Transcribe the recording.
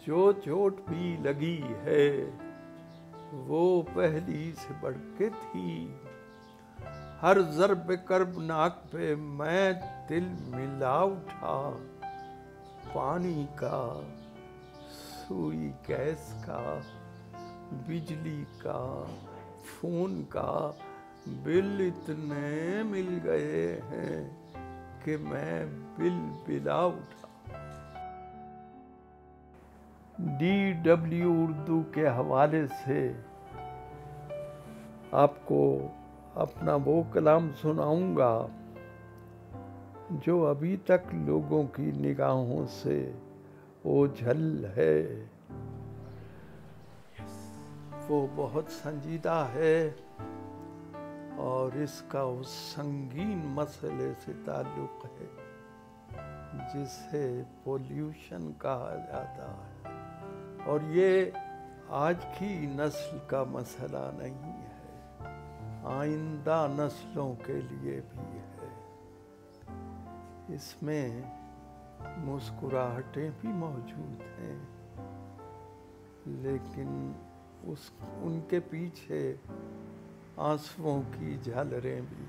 جو چوٹ بھی لگی ہے وہ پہلی سے بڑھ کے تھی، ہر ضرب کربناک پہ میں دل ملا اٹھا، پانی کا، سوئی گیس کا، بجلی کا، فون کا بل اتنے مل گئے ہیں کہ میں بل بلا اٹھا۔ DW اردو کے حوالے سے آپ کو اپنا وہ کلام سناؤں گا جو ابھی تک لوگوں کی نگاہوں سے اوجھل ہے۔ وہ بہت سنجیدہ ہے اور اس کا اس سنگین مسئلے سے تعلق ہے جسے پولیوشن کہا جاتا ہے، اور یہ آج کی نسل کا مسئلہ نہیں ہے، آئندہ نسلوں کے لیے بھی ہے۔ اس میں مسکراہٹیں بھی موجود ہیں، لیکن ان کے پیچھے آنسوؤں کی جھلریں بھی